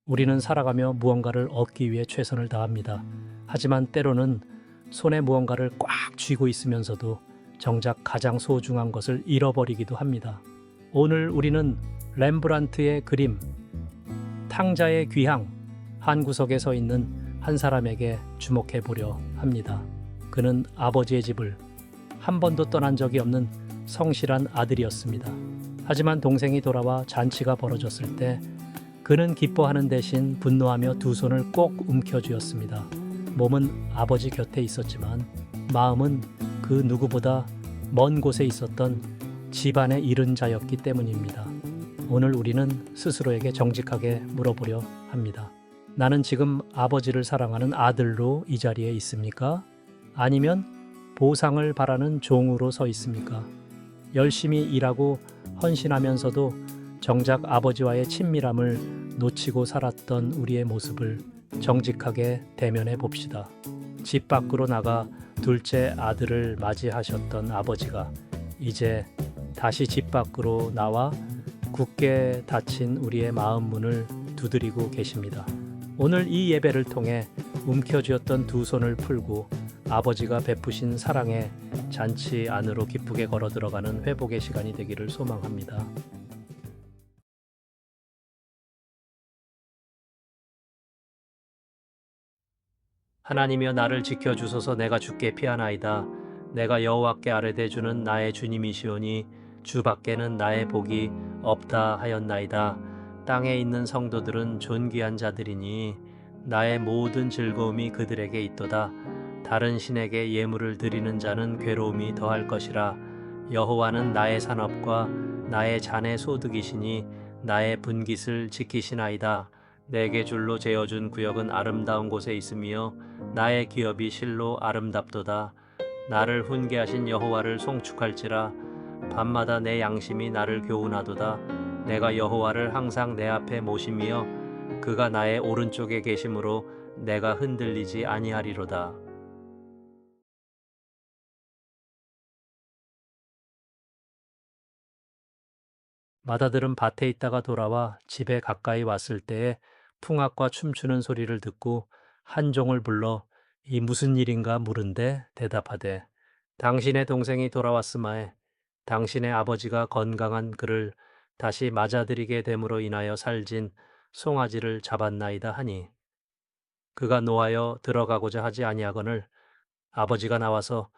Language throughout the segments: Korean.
우리는 살아가며 무언가를 얻기 위해 최선을 다합니다. 하지만 때로는 손에 무언가를 꽉 쥐고 있으면서도 정작 가장 소중한 것을 잃어버리기도 합니다. 오늘 우리는 렘브란트의 그림, 탕자의 귀향, 한 구석에 서 있는 한 사람에게 주목해 보려 합니다. 그는 아버지의 집을 한 번도 떠난 적이 없는 성실한 아들이었습니다. 하지만 동생이 돌아와 잔치가 벌어졌을 때 그는 기뻐하는 대신 분노하며 두 손을 꼭 움켜쥐었습니다. 몸은 아버지 곁에 있었지만 마음은 그 누구보다 먼 곳에 있었던 집안의 잃은 자였기 때문입니다. 오늘 우리는 스스로에게 정직하게 물어보려 합니다. 나는 지금 아버지를 사랑하는 아들로 이 자리에 있습니까? 아니면 보상을 바라는 종으로 서 있습니까? 열심히 일하고 헌신하면서도 정작 아버지와의 친밀함을 놓치고 살았던 우리의 모습을 정직하게 대면해 봅시다. 집 밖으로 나가 둘째 아들을 맞이하셨던 아버지가 이제 다시 집 밖으로 나와 굳게 닫힌 우리의 마음 문을 두드리고 계십니다. 오늘 이 예배를 통해 움켜쥐었던 두 손을 풀고 아버지가 베푸신 사랑의 잔치 안으로 기쁘게 걸어 들어가는 회복의 시간이 되기를 소망합니다. 하나님이여 나를 지켜주소서. 내가 주께 피하나이다. 내가 여호와께 아뢰되 주는 나의 주님이시오니 주밖에는 나의 복이 없다 하였나이다. 땅에 있는 성도들은 존귀한 자들이니 나의 모든 즐거움이 그들에게 있도다. 다른 신에게 예물을 드리는 자는 괴로움이 더할 것이라. 여호와는 나의 산업과 나의 잔의 소득이시니 나의 분깃을 지키시나이다. 내게 줄로 재어준 구역은 아름다운 곳에 있으며 나의 기업이 실로 아름답도다. 나를 훈계하신 여호와를 송축할지라. 밤마다 내 양심이 나를 교훈하도다. 내가 여호와를 항상 내 앞에 모시며 그가 나의 오른쪽에 계심으로 내가 흔들리지 아니하리로다. 맏아들은 밭에 있다가 돌아와 집에 가까이 왔을 때에 풍악과 춤추는 소리를 듣고 한 종을 불러 이 무슨 일인가 물은데 대답하되 당신의 동생이 돌아왔으마에 당신의 아버지가 건강한 그를 다시 맞아들이게 됨으로 인하여 살진 송아지를 잡았나이다 하니 그가 노하여 들어가고자 하지 아니하거늘 아버지가 나와서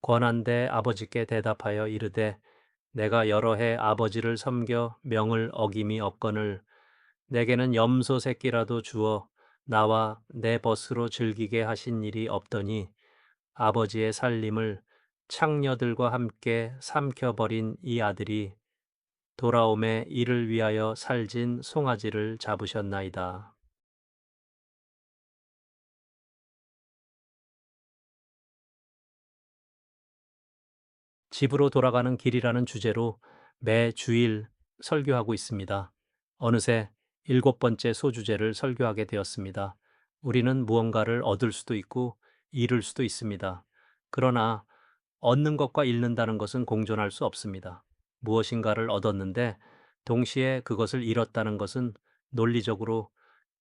권한대 아버지께 대답하여 이르되 내가 여러 해 아버지를 섬겨 명을 어김이 없거늘 내게는 염소 새끼라도 주어 나와 내 벗으로 즐기게 하신 일이 없더니 아버지의 살림을 창녀들과 함께 삼켜버린 이 아들이 돌아옴에 이를 위하여 살진 송아지를 잡으셨나이다. 집으로 돌아가는 길이라는 주제로 매 주일 설교하고 있습니다. 어느새 7번째 소주제를 설교하게 되었습니다. 우리는 무언가를 얻을 수도 있고 잃을 수도 있습니다. 그러나 얻는 것과 잃는다는 것은 공존할 수 없습니다. 무엇인가를 얻었는데 동시에 그것을 잃었다는 것은 논리적으로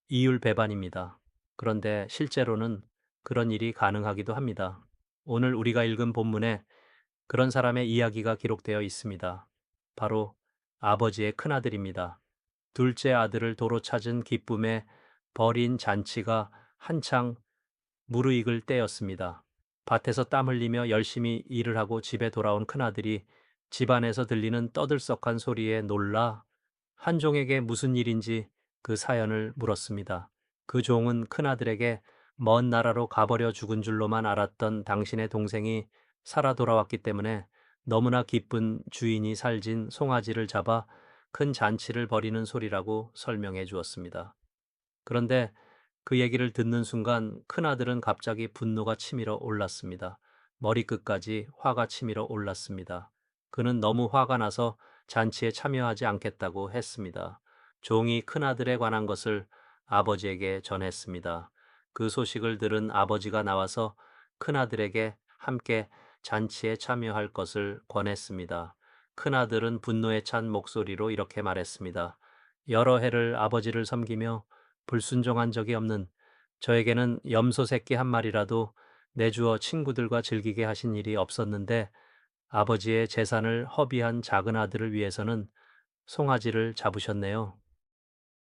이율배반입니다. 그런데 실제로는 그런 일이 가능하기도 합니다. 오늘 우리가 읽은 본문에 그런 사람의 이야기가 기록되어 있습니다. 바로 아버지의 큰아들입니다. 둘째 아들을 도로 찾은 기쁨에 벌인 잔치가 한창 무르익을 때였습니다. 밭에서 땀 흘리며 열심히 일을 하고 집에 돌아온 큰아들이 집안에서 들리는 떠들썩한 소리에 놀라 한 종에게 무슨 일인지 그 사연을 물었습니다. 그 종은 큰아들에게 먼 나라로 가버려 죽은 줄로만 알았던 당신의 동생이 살아 돌아왔기 때문에 너무나 기쁜 주인이 살진 송아지를 잡아 큰 잔치를 벌이는 소리라고 설명해 주었습니다. 그런데 그 얘기를 듣는 순간 큰아들은 갑자기 분노가 치밀어 올랐습니다. 머리끝까지 화가 치밀어 올랐습니다. 그는 너무 화가 나서 잔치에 참여하지 않겠다고 했습니다. 종이 큰아들에 관한 것을 아버지에게 전했습니다. 그 소식을 들은 아버지가 나와서 큰아들에게 함께 잔치에 참여할 것을 권했습니다. 큰아들은 분노에 찬 목소리로 이렇게 말했습니다. 여러 해를 아버지를 섬기며 불순종한 적이 없는 저에게는 염소 새끼 한 마리라도 내주어 친구들과 즐기게 하신 일이 없었는데 아버지의 재산을 허비한 작은 아들을 위해서는 송아지를 잡으셨네요.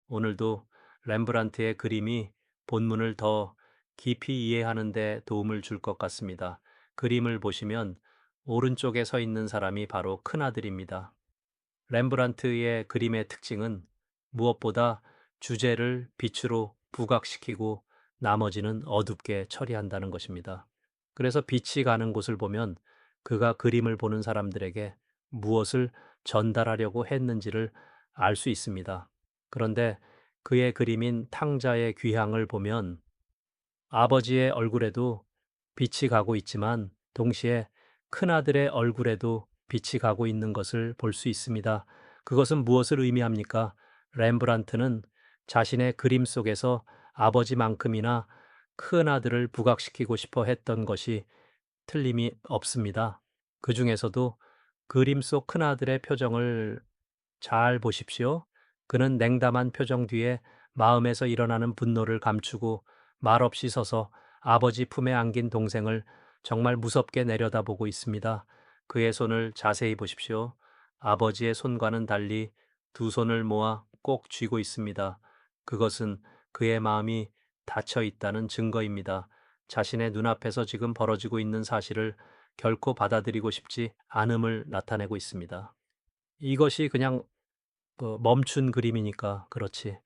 오늘도 렘브란트의 그림이 본문을 더 깊이 이해하는 데 도움을 줄 것 같습니다. 그림을 보시면 오른쪽에 서 있는 사람이 바로 큰아들입니다. 렘브란트의 그림의 특징은 무엇보다 주제를 빛으로 부각시키고 나머지는 어둡게 처리한다는 것입니다. 그래서 빛이 가는 곳을 보면 그가 그림을 보는 사람들에게 무엇을 전달하려고 했는지를 알 수 있습니다. 그런데 그의 그림인 탕자의 귀향을 보면 아버지의 얼굴에도 빛이 가고 있지만 동시에 큰아들의 얼굴에도 빛이 가고 있는 것을 볼 수 있습니다. 그것은 무엇을 의미합니까? 렘브란트는 자신의 그림 속에서 아버지만큼이나 큰아들을 부각시키고 싶어 했던 것이 틀림이 없습니다. 그 중에서도 그림 속 큰아들의 표정을 잘 보십시오. 그는 냉담한 표정 뒤에 마음에서 일어나는 분노를 감추고 말없이 서서 아버지 품에 안긴 동생을 정말 무섭게 내려다보고 있습니다. 그의 손을 자세히 보십시오. 아버지의 손과는 달리 두 손을 모아 꼭 쥐고 있습니다. 그것은 그의 마음이 닫혀 있다는 증거입니다. 자신의 눈앞에서 지금 벌어지고 있는 사실을 결코 받아들이고 싶지 않음을 나타내고 있습니다. 이것이 그냥 멈춘 그림이니까 그렇지.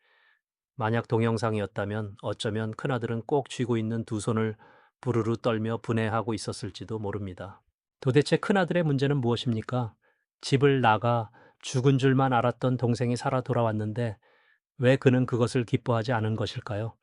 만약 동영상이었다면 어쩌면 큰아들은 꼭 쥐고 있는 두 손을 부르르 떨며 분해하고 있었을지도 모릅니다. 도대체 큰아들의 문제는 무엇입니까? 집을 나가 죽은 줄만 알았던 동생이 살아 돌아왔는데 왜 그는 그것을 기뻐하지 않은 것일까요?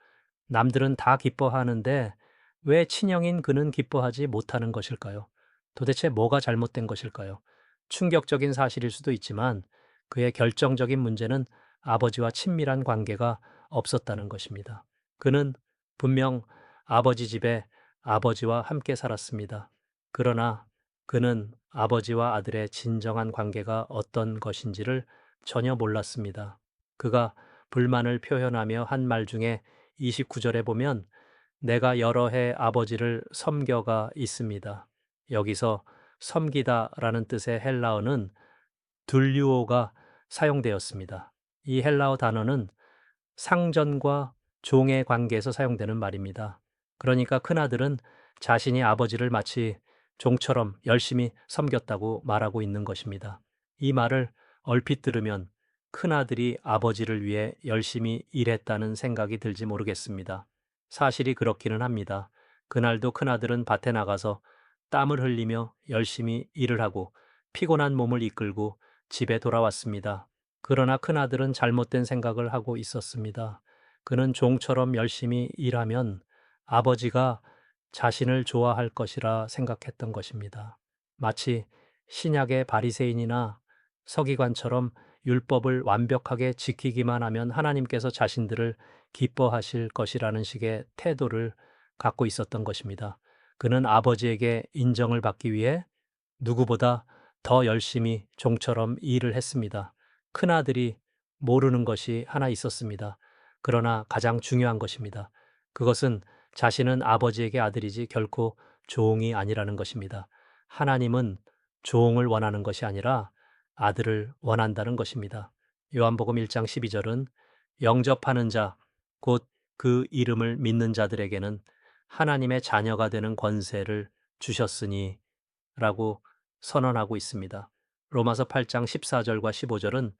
남들은 다 기뻐하는데 왜 친형인 그는 기뻐하지 못하는 것일까요? 도대체 뭐가 잘못된 것일까요? 충격적인 사실일 수도 있지만 그의 결정적인 문제는 아버지와 친밀한 관계가 없었다는 것입니다. 그는 분명 아버지 집에 아버지와 함께 살았습니다. 그러나 그는 아버지와 아들의 진정한 관계가 어떤 것인지를 전혀 몰랐습니다. 그가 불만을 표현하며 한 말 중에 29절에 보면 내가 여러 해 아버지를 섬겨가 있습니다. 여기서 섬기다라는 뜻의 헬라어는 둘류오가 사용되었습니다. 이 헬라어 단어는 상전과 종의 관계에서 사용되는 말입니다. 그러니까 큰아들은 자신이 아버지를 마치 종처럼 열심히 섬겼다고 말하고 있는 것입니다. 이 말을 얼핏 들으면 큰아들이 아버지를 위해 열심히 일했다는 생각이 들지 모르겠습니다. 사실이 그렇기는 합니다. 그날도 큰아들은 밭에 나가서 땀을 흘리며 열심히 일을 하고 피곤한 몸을 이끌고 집에 돌아왔습니다. 그러나 큰아들은 잘못된 생각을 하고 있었습니다. 그는 종처럼 열심히 일하면 아버지가 자신을 좋아할 것이라 생각했던 것입니다. 마치 신약의 바리새인이나 서기관처럼 율법을 완벽하게 지키기만 하면 하나님께서 자신들을 기뻐하실 것이라는 식의 태도를 갖고 있었던 것입니다. 그는 아버지에게 인정을 받기 위해 누구보다 더 열심히 종처럼 일을 했습니다. 큰아들이 모르는 것이 하나 있었습니다. 그러나 가장 중요한 것입니다. 그것은 자신은 아버지에게 아들이지 결코 종이 아니라는 것입니다. 하나님은 종을 원하는 것이 아니라 아들을 원한다는 것입니다. 요한복음 1장 12절은 영접하는 자, 곧 그 이름을 믿는 자들에게는 하나님의 자녀가 되는 권세를 주셨으니 라고 선언하고 있습니다. 로마서 8장 14절과 15절은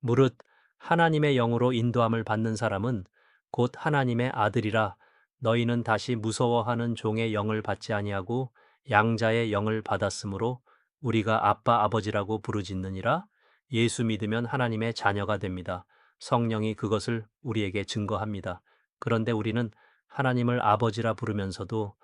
무릇 하나님의 영으로 인도함을 받는 사람은 곧 하나님의 아들이라 너희는 다시 무서워하는 종의 영을 받지 아니하고 양자의 영을 받았으므로 우리가 아빠 아버지라고 부르짖느니라. 예수 믿으면 하나님의 자녀가 됩니다. 성령이 그것을 우리에게 증거합니다. 그런데 우리는 하나님을 아버지라 부르면서도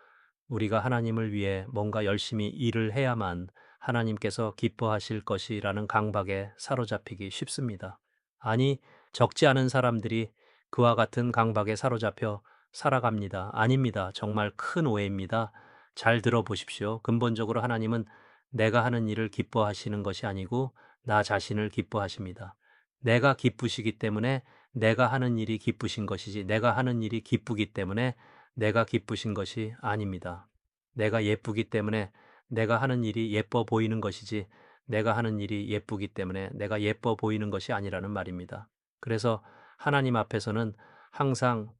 우리가 하나님을 위해 뭔가 열심히 일을 해야만 하나님께서 기뻐하실 것이라는 강박에 사로잡히기 쉽습니다. 아니, 적지 않은 사람들이 그와 같은 강박에 사로잡혀 살아갑니다. 아닙니다. 정말 큰 오해입니다. 잘 들어보십시오. 근본적으로 하나님은 내가 하는 일을 기뻐하시는 것이 아니고 나 자신을 기뻐하십니다. 내가 기쁘시기 때문에 내가 하는 일이 기쁘신 것이지 내가 하는 일이 기쁘기 때문에 내가 기쁘신 것이 아닙니다. 내가 예쁘기 때문에 내가 하는 일이 예뻐 보이는 것이지 내가 하는 일이 예쁘기 때문에 내가 예뻐 보이는 것이 아니라는 말입니다. 그래서 하나님 앞에서는 항상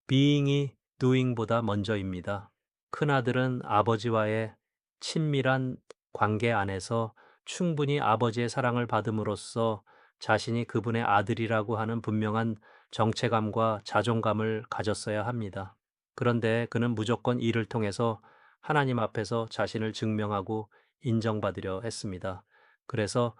being이 doing보다 먼저입니다. 큰아들은 아버지와의 친밀한 관계 안에서 충분히 아버지의 사랑을 받음으로써 자신이 그분의 아들이라고 하는 분명한 정체감과 자존감을 가졌어야 합니다. 그런데 그는 무조건 이를 통해서 하나님 앞에서 자신을 증명하고 인정받으려 했습니다. 그래서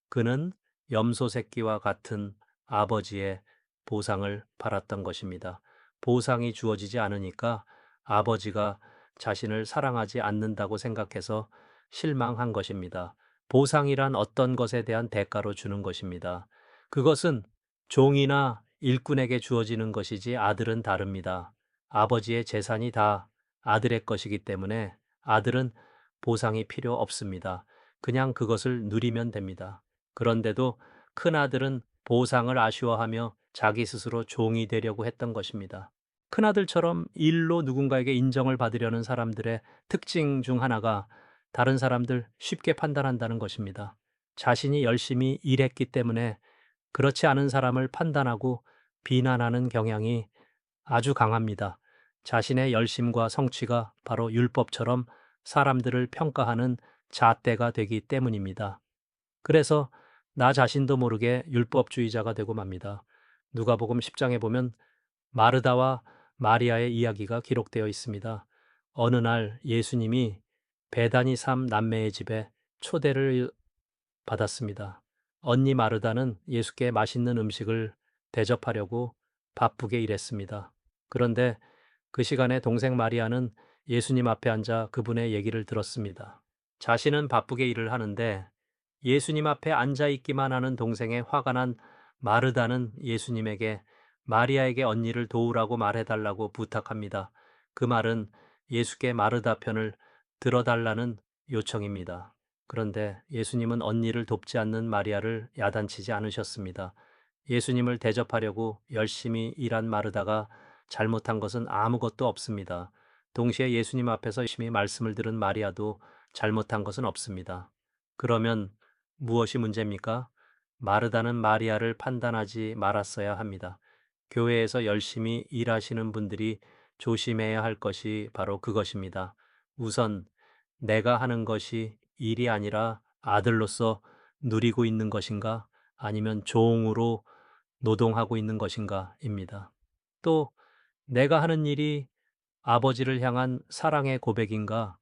그는 염소 새끼와 같은 아버지의 보상을 받았던 것입니다. 보상이 주어지지 않으니까 아버지가 자신을 사랑하지 않는다고 생각해서 실망한 것입니다. 보상이란 어떤 것에 대한 대가로 주는 것입니다. 그것은 종이나 일꾼에게 주어지는 것이지 아들은 다릅니다. 아버지의 재산이 다 아들의 것이기 때문에 아들은 보상이 필요 없습니다. 그냥 그것을 누리면 됩니다. 그런데도 큰아들은 보상을 아쉬워하며 자기 스스로 종이 되려고 했던 것입니다. 큰아들처럼 일로 누군가에게 인정을 받으려는 사람들의 특징 중 하나가 다른 사람들 쉽게 판단한다는 것입니다. 자신이 열심히 일했기 때문에 그렇지 않은 사람을 판단하고 비난하는 경향이 아주 강합니다. 자신의 열심과 성취가 바로 율법처럼 사람들을 평가하는 잣대가 되기 때문입니다. 그래서 나 자신도 모르게 율법주의자가 되고 맙니다. 누가복음 10장에 보면 마르다와 마리아의 이야기가 기록되어 있습니다. 어느 날 예수님이 베다니 삼 남매의 집에 초대를 받았습니다. 언니 마르다는 예수께 맛있는 음식을 대접하려고 바쁘게 일했습니다. 그런데 그 시간에 동생 마리아는 예수님 앞에 앉아 그분의 얘기를 들었습니다. 자신은 바쁘게 일을 하는데 예수님 앞에 앉아 있기만 하는 동생의 화가 난 마르다는 예수님에게 마리아에게 언니를 도우라고 말해달라고 부탁합니다. 그 말은 예수께 마르다 편을 들어달라는 요청입니다. 그런데 예수님은 언니를 돕지 않는 마리아를 야단치지 않으셨습니다. 예수님을 대접하려고 열심히 일한 마르다가 잘못한 것은 아무것도 없습니다. 동시에 예수님 앞에서 열심히 말씀을 들은 마리아도 잘못한 것은 없습니다. 그러면 무엇이 문제입니까? 마르다는 마리아를 판단하지 말았어야 합니다. 교회에서 열심히 일하시는 분들이 조심해야 할 것이 바로 그것입니다. 우선 내가 하는 것이 일이 아니라 아들로서 누리고 있는 것인가 아니면 종으로 노동하고 있는 것인가입니다. 또 내가 하는 일이 아버지를 향한 사랑의 고백인가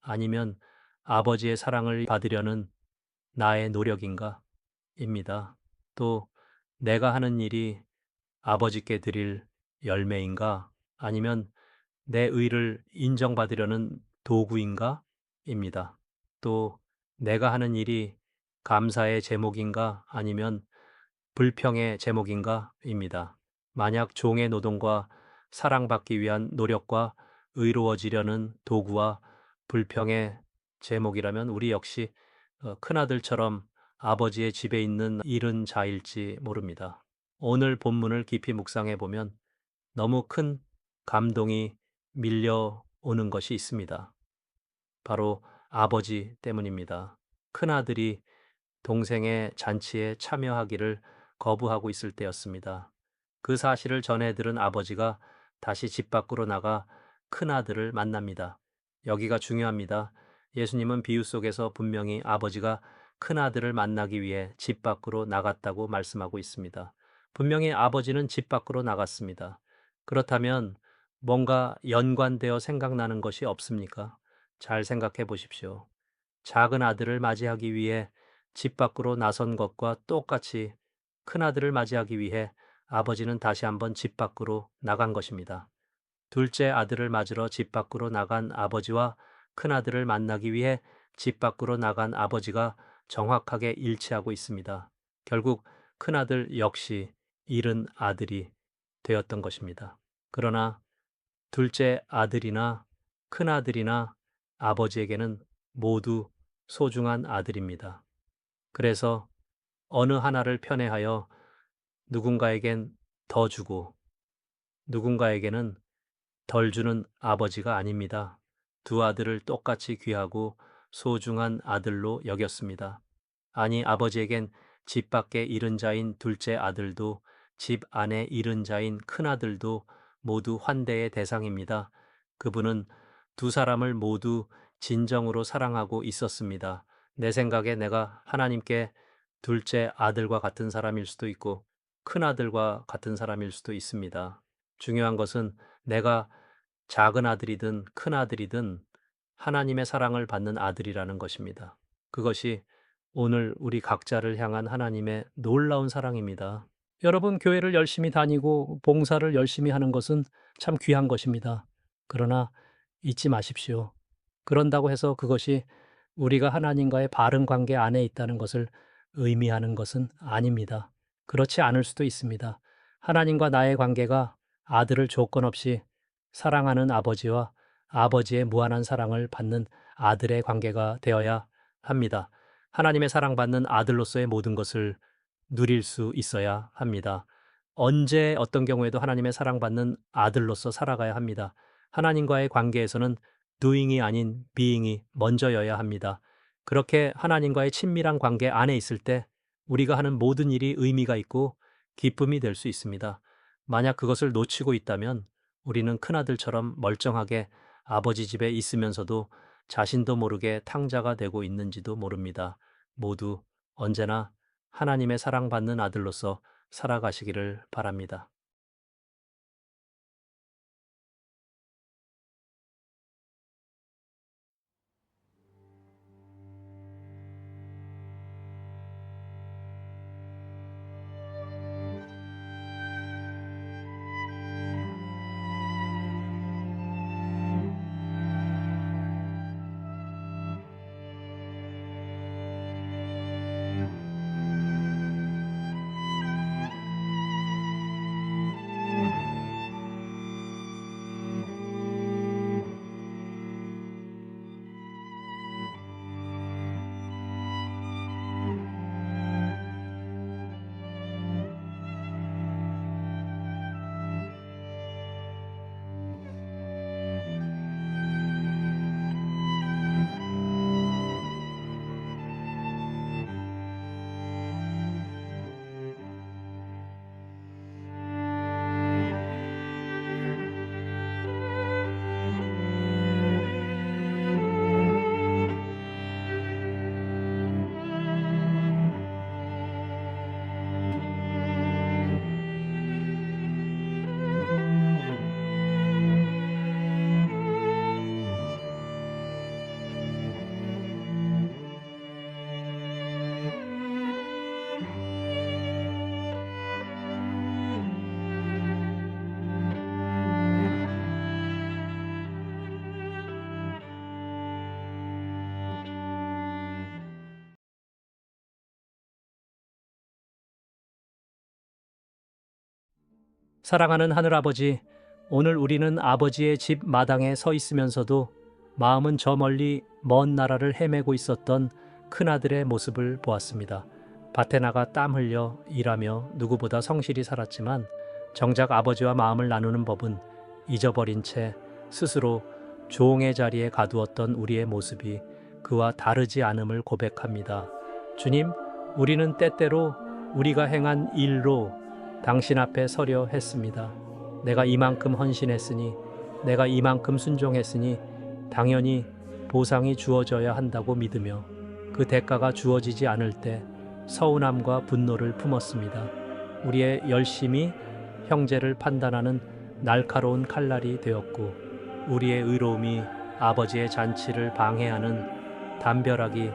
아니면 아버지의 사랑을 받으려는 나의 노력인가 입니다. 또 내가 하는 일이 아버지께 드릴 열매인가 아니면 내 의를 인정받으려는 도구인가 입니다. 또 내가 하는 일이 감사의 제목인가 아니면 불평의 제목인가 입니다. 만약 종의 노동과 사랑받기 위한 노력과 의로워지려는 도구와 불평의 제목이라면 우리 역시 큰아들처럼 아버지의 집에 있는 잃은 자일지 모릅니다. 오늘 본문을 깊이 묵상해 보면 너무 큰 감동이 밀려오는 것이 있습니다. 바로 아버지 때문입니다. 큰아들이 동생의 잔치에 참여하기를 거부하고 있을 때였습니다. 그 사실을 전해 들은 아버지가 다시 집 밖으로 나가 큰아들을 만납니다. 여기가 중요합니다. 예수님은 비유 속에서 분명히 아버지가 큰아들을 만나기 위해 집 밖으로 나갔다고 말씀하고 있습니다. 분명히 아버지는 집 밖으로 나갔습니다. 그렇다면 뭔가 연관되어 생각나는 것이 없습니까? 잘 생각해 보십시오. 작은 아들을 맞이하기 위해 집 밖으로 나선 것과 똑같이 큰아들을 맞이하기 위해 아버지는 다시 한번 집 밖으로 나간 것입니다. 둘째 아들을 맞으러 집 밖으로 나간 아버지와 큰아들을 만나기 위해 집 밖으로 나간 아버지가 정확하게 일치하고 있습니다. 결국 큰아들 역시 잃은 아들이 되었던 것입니다. 그러나 둘째 아들이나 큰아들이나 아버지에게는 모두 소중한 아들입니다. 그래서 어느 하나를 편애하여 누군가에겐 더 주고 누군가에게는 덜 주는 아버지가 아닙니다. 두 아들을 똑같이 귀하고 소중한 아들로 여겼습니다. 아니, 아버지에겐 집 밖에 잃은 자인 둘째 아들도 집 안에 잃은 자인 큰아들도 모두 환대의 대상입니다. 그분은 두 사람을 모두 진정으로 사랑하고 있었습니다. 내 생각에 내가 하나님께 둘째 아들과 같은 사람일 수도 있고 큰아들과 같은 사람일 수도 있습니다. 중요한 것은 내가 작은 아들이든 큰 아들이든 하나님의 사랑을 받는 아들이라는 것입니다. 그것이 오늘 우리 각자를 향한 하나님의 놀라운 사랑입니다. 여러분, 교회를 열심히 다니고 봉사를 열심히 하는 것은 참 귀한 것입니다. 그러나 잊지 마십시오. 그런다고 해서 그것이 우리가 하나님과의 바른 관계 안에 있다는 것을 의미하는 것은 아닙니다. 그렇지 않을 수도 있습니다. 하나님과 나의 관계가 아들을 조건 없이 사랑하는 아버지와 아버지의 무한한 사랑을 받는 아들의 관계가 되어야 합니다. 하나님의 사랑받는 아들로서의 모든 것을 누릴 수 있어야 합니다. 언제 어떤 경우에도 하나님의 사랑받는 아들로서 살아가야 합니다. 하나님과의 관계에서는 doing이 아닌 being이 먼저여야 합니다. 그렇게 하나님과의 친밀한 관계 안에 있을 때 우리가 하는 모든 일이 의미가 있고 기쁨이 될 수 있습니다. 만약 그것을 놓치고 있다면 우리는 큰아들처럼 멀쩡하게 아버지 집에 있으면서도 자신도 모르게 탕자가 되고 있는지도 모릅니다. 모두 언제나 하나님의 사랑받는 아들로서 살아가시기를 바랍니다. 사랑하는 하늘아버지, 오늘 우리는 아버지의 집 마당에 서 있으면서도 마음은 저 멀리 먼 나라를 헤매고 있었던 큰아들의 모습을 보았습니다. 밭에 나가 땀 흘려 일하며 누구보다 성실히 살았지만 정작 아버지와 마음을 나누는 법은 잊어버린 채 스스로 종의 자리에 가두었던 우리의 모습이 그와 다르지 않음을 고백합니다. 주님, 우리는 때때로 우리가 행한 일로 당신 앞에 서려 했습니다. 내가 이만큼 헌신했으니, 내가 이만큼 순종했으니 당연히 보상이 주어져야 한다고 믿으며 그 대가가 주어지지 않을 때 서운함과 분노를 품었습니다. 우리의 열심이 형제를 판단하는 날카로운 칼날이 되었고 우리의 의로움이 아버지의 잔치를 방해하는 담벼락이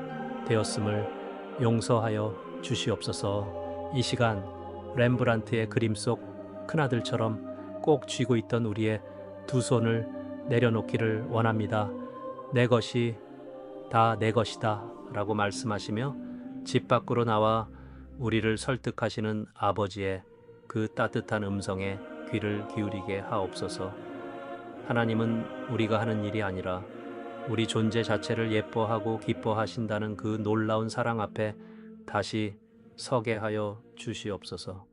되었음을 용서하여 주시옵소서. 이 시간 렘브란트의 그림 속 큰아들처럼 꼭 쥐고 있던 우리의 두 손을 내려놓기를 원합니다. 내 것이 다 내 것이다 라고 말씀하시며 집 밖으로 나와 우리를 설득하시는 아버지의 그 따뜻한 음성에 귀를 기울이게 하옵소서. 하나님은 우리가 하는 일이 아니라 우리 존재 자체를 예뻐하고 기뻐하신다는 그 놀라운 사랑 앞에 다시 서게 하여 주시옵소서.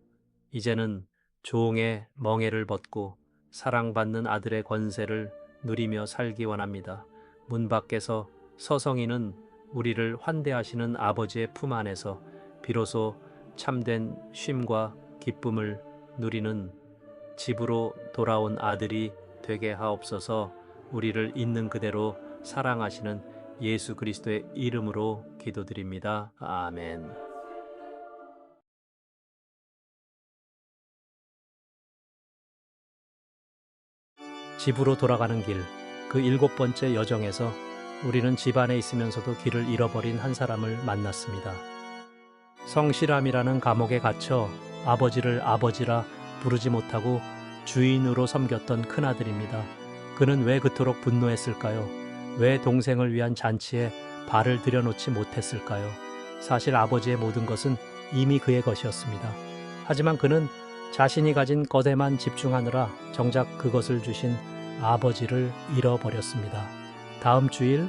이제는 종의 멍에를 벗고 사랑받는 아들의 권세를 누리며 살기 원합니다. 문 밖에서 서성이는 우리를 환대하시는 아버지의 품 안에서 비로소 참된 쉼과 기쁨을 누리는 집으로 돌아온 아들이 되게 하옵소서. 우리를 있는 그대로 사랑하시는 예수 그리스도의 이름으로 기도드립니다. 아멘. 집으로 돌아가는 길, 그 일곱 번째 여정에서 우리는 집 안에 있으면서도 길을 잃어버린 한 사람을 만났습니다. 성실함이라는 감옥에 갇혀 아버지를 아버지라 부르지 못하고 주인으로 섬겼던 큰아들입니다. 그는 왜 그토록 분노했을까요? 왜 동생을 위한 잔치에 발을 들여놓지 못했을까요? 사실 아버지의 모든 것은 이미 그의 것이었습니다. 하지만 그는 자신이 가진 것에만 집중하느라 정작 그것을 주신 아버지를 잃어버렸습니다. 다음 주일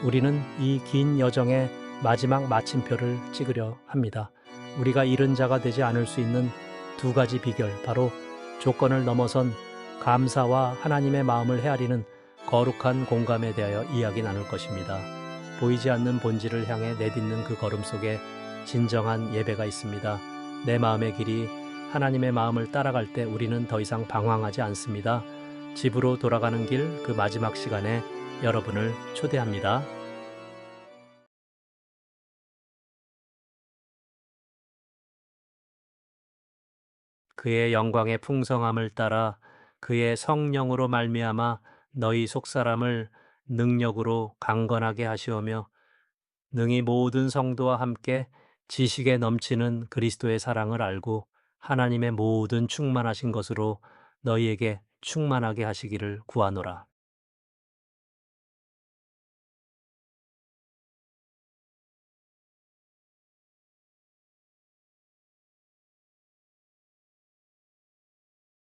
우리는 이 긴 여정의 마지막 마침표를 찍으려 합니다. 우리가 잃은 자가 되지 않을 수 있는 두 가지 비결, 바로 조건을 넘어선 감사와 하나님의 마음을 헤아리는 거룩한 공감에 대하여 이야기 나눌 것입니다. 보이지 않는 본질을 향해 내딛는 그 걸음 속에 진정한 예배가 있습니다. 내 마음의 길이 하나님의 마음을 따라갈 때 우리는 더 이상 방황하지 않습니다. 집으로 돌아가는 길, 그 마지막 시간에 여러분을 초대합니다. 그의 영광의 풍성함을 따라 그의 성령으로 말미암아 너희 속사람을 능력으로 강건하게 하시오며 능히 모든 성도와 함께 지식에 넘치는 그리스도의 사랑을 알고 하나님의 모든 충만하신 것으로 너희에게 충만하게 하시기를 구하노라.